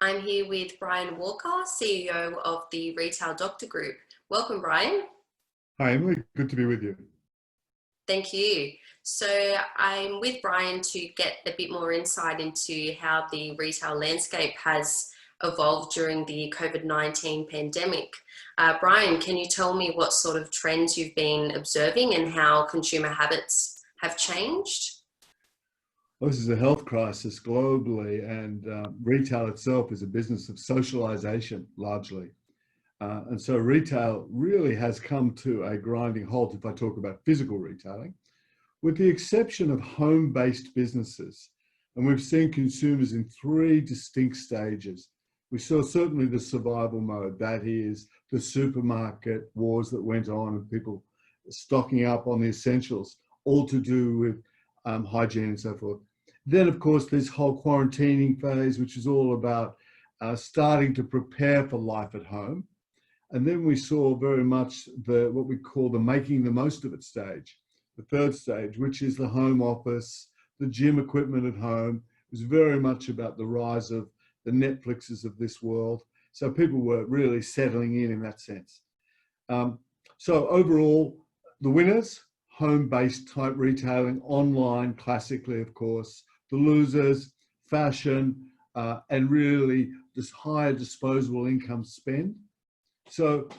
I'm here with Brian Walker, CEO of the Retail Doctor Group. Welcome, Brian. Hi, Emily. Good to be with you. Thank you. So I'm with Brian to get a bit more insight into how the retail landscape has evolved during the COVID-19 pandemic. Brian, can you tell me what sort of trends you've been observing and how consumer habits have changed? Well, this is a health crisis globally, and retail itself is a business of socialization largely. And so retail really has come to a grinding halt if I talk about physical retailing, with the exception of home-based businesses. And we've seen consumers in three distinct stages. We saw certainly the survival mode, that is the supermarket wars that went on and people stocking up on the essentials, all to do with hygiene and so forth. Then, of course, this whole quarantining phase, which is all about starting to prepare for life at home. And then we saw very much what we call the making the most of it stage, the third stage, which is the home office, the gym equipment at home. It was very much about the rise of the Netflixes of this world. So people were really settling in that sense. So overall, the winners, home-based type retailing, online classically, of course. The losers, fashion, and really this higher disposable income spend. So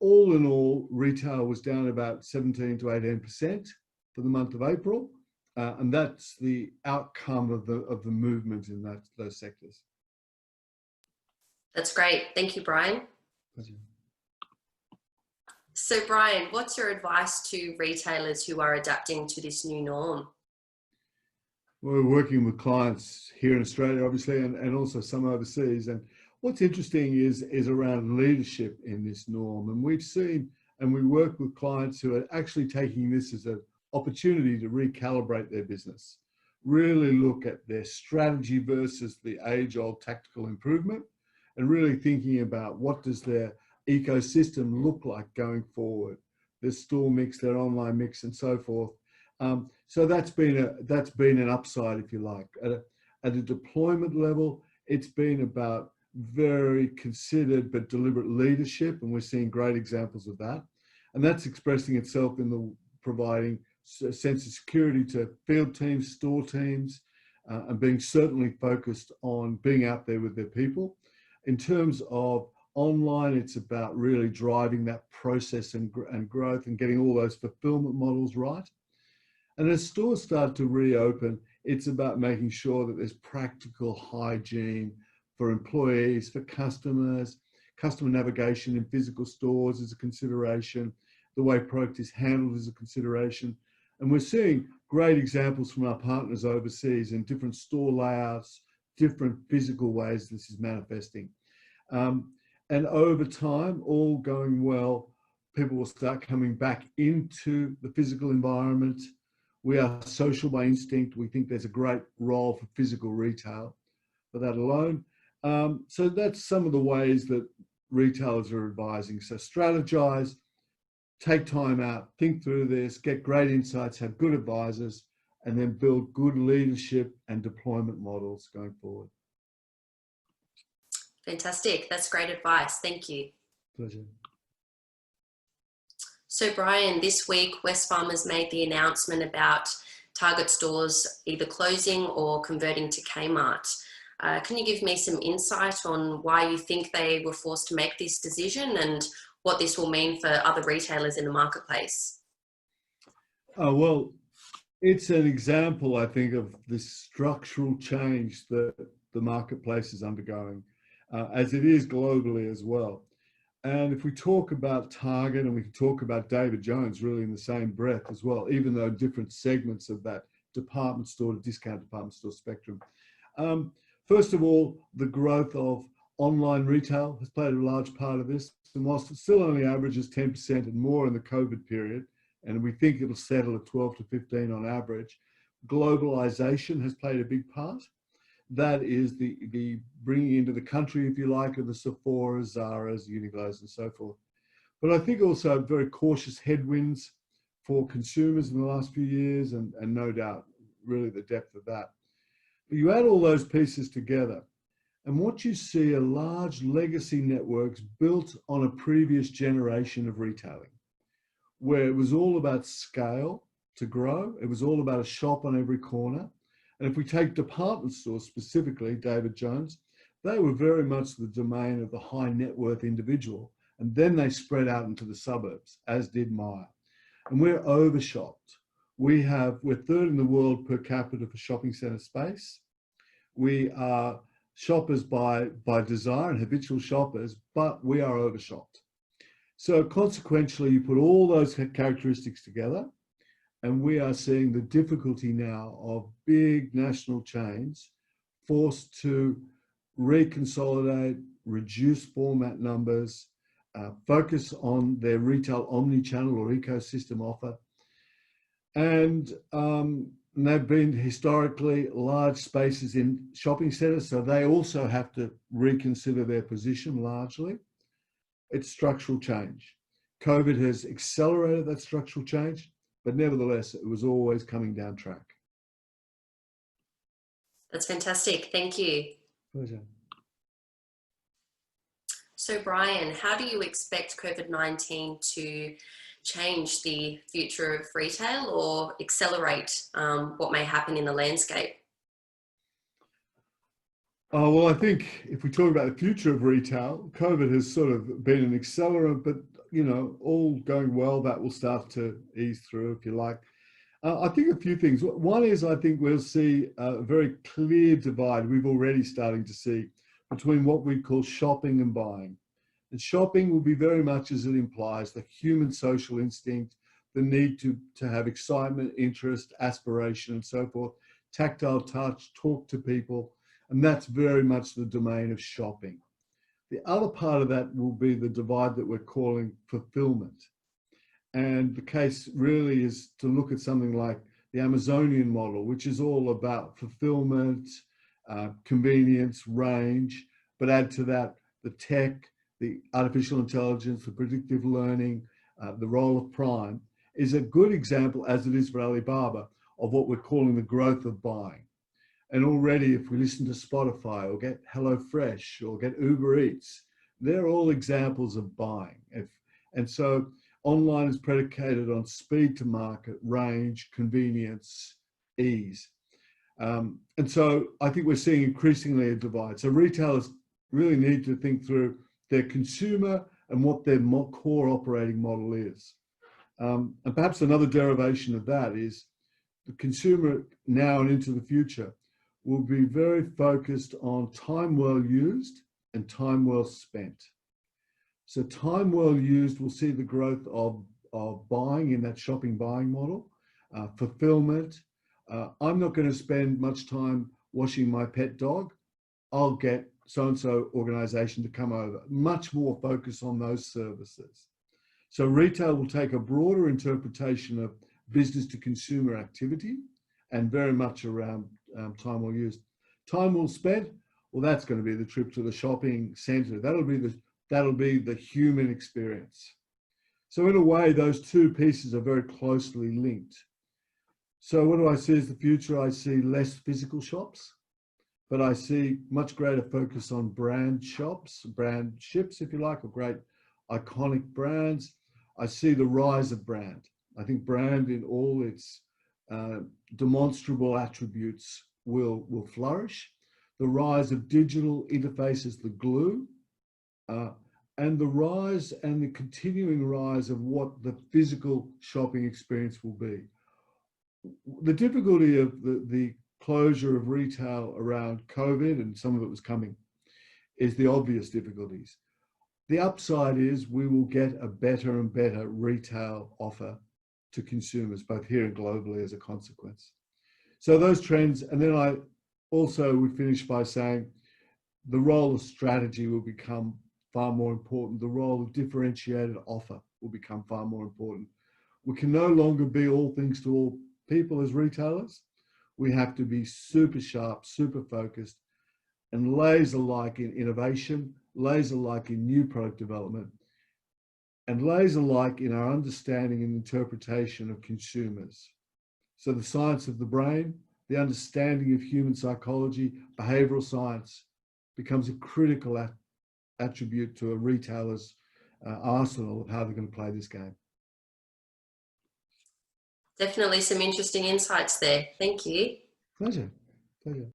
all in all, retail was down about 17 to 18% for the month of April. And that's the outcome of the movement in those sectors. That's great. Thank you, Brian. Pleasure. So, Brian, what's your advice to retailers who are adapting to this new norm? We're working with clients here in Australia, obviously, and also some overseas. And what's interesting is around leadership in this norm. And we've seen, and we work with clients who are actually taking this as an opportunity to recalibrate their business, really look at their strategy versus the age-old tactical improvement, and really thinking about what does their ecosystem look like going forward, their store mix, their online mix, and so forth. So that's been an upside, if you like. At a deployment level, it's been about very considered but deliberate leadership, and we're seeing great examples of that. And that's expressing itself in the providing a sense of security to field teams, store teams, and being certainly focused on being out there with their people. In terms of online, it's about really driving that process and growth and getting all those fulfillment models right. And as stores start to reopen, it's about making sure that there's practical hygiene for employees, for customers, customer navigation in physical stores is a consideration, the way product is handled is a consideration. And we're seeing great examples from our partners overseas in different store layouts, different physical ways this is manifesting. And over time, all going well, people will start coming back into the physical environment. We are social by instinct. We think there's a great role for physical retail for that alone. So that's some of the ways that retailers are advising. So strategize, take time out, think through this, get great insights, have good advisors, and then build good leadership and deployment models going forward. Fantastic. That's great advice. Thank you. Pleasure. So, Brian, this week, Wesfarmers made the announcement about Target stores either closing or converting to Kmart. Can you give me some insight on why you think they were forced to make this decision and what this will mean for other retailers in the marketplace? Well, it's an example, I think, of the structural change that the marketplace is undergoing, as it is globally as well. And if we talk about Target and we can talk about David Jones really in the same breath as well, even though different segments of that department store to discount department store spectrum. First of all, the growth of online retail has played a large part of this. And whilst it still only averages 10% and more in the COVID period, and we think it'll settle at 12 to 15 on average, globalization has played a big part. That is the bringing into the country, if you like, of the Sephora's, Zara's, Uniqlo's, and so forth. But I think also very cautious headwinds for consumers in the last few years, and no doubt really the depth of that. But you add all those pieces together, And what you see are large legacy networks built on a previous generation of retailing, where it was all about scale to grow. It was all about a shop on every corner. And if we take department stores specifically, David Jones, they were very much the domain of the high net worth individual. And then they spread out into the suburbs, as did Myer. And we're overshopped. We're third in the world per capita for shopping centre space. We are shoppers by desire and habitual shoppers, but we are overshopped. So consequentially, you put all those characteristics together, and we are seeing the difficulty now of big national chains forced to reconsolidate, reduce format numbers, focus on their retail omni-channel or ecosystem offer. And they've been historically large spaces in shopping centres, so they also have to reconsider their position largely. It's structural change. COVID has accelerated that structural change, but nevertheless, it was always coming down track. That's fantastic. Thank you. Pleasure. So, Brian, how do you expect COVID-19 to change the future of retail or accelerate what may happen in the landscape? Oh, well, I think if we talk about the future of retail, COVID has sort of been an accelerant, but, you know, all going well, that will start to ease through, if you like. I think a few things. One is I think we'll see a very clear divide we've already starting to see between what we call shopping and buying. And shopping will be very much as it implies the human social instinct, the need to have excitement, interest, aspiration, and so forth, tactile touch, talk to people. And that's very much the domain of shopping. The other part of that will be the divide that we're calling fulfillment. And the case really is to look at something like the Amazonian model, which is all about fulfillment, convenience, range, but add to that the tech, the artificial intelligence, the predictive learning, the role of Prime, is a good example, as it is for Alibaba, of what we're calling the growth of buying. And already, if we listen to Spotify or get HelloFresh or get Uber Eats, they're all examples of buying. And so online is predicated on speed to market, range, convenience, ease. And so I think we're seeing increasingly a divide. So retailers really need to think through their consumer and what their core operating model is. And perhaps another derivation of that is the consumer now and into the future will be very focused on time well used and time well spent. So time well used will see the growth of buying in that shopping buying model, fulfillment. I'm not going to spend much time washing my pet dog. I'll get so-and-so organization to come over. Much more focus on those services. So retail will take a broader interpretation of business to consumer activity and very much around time well used. Time well spent, well, that's going to be the trip to the shopping center. That'll be the human experience. So in a way, those two pieces are very closely linked. So what do I see as the future? I see less physical shops, but I see much greater focus on brand shops, brand ships, if you like, or great iconic brands. I see the rise of brand. I think brand in all its demonstrable attributes will flourish. The rise of digital interfaces, the glue, and the rise and the continuing rise of what the physical shopping experience will be. The difficulty of the closure of retail around COVID, and some of it was coming, is the obvious difficulties. The upside is we will get a better and better retail offer to consumers, both here and globally, as a consequence. So those trends, and then I also would finish by saying the role of strategy will become far more important. The role of differentiated offer will become far more important. We can no longer be all things to all people as retailers. We have to be super sharp, super focused, and laser-like in innovation, laser-like in new product development, and laser-like in our understanding and interpretation of consumers. So the science of the brain, the understanding of human psychology, behavioral science, becomes a critical attribute to a retailer's arsenal of how they're going to play this game. Definitely some interesting insights there. Thank you. Pleasure. Pleasure.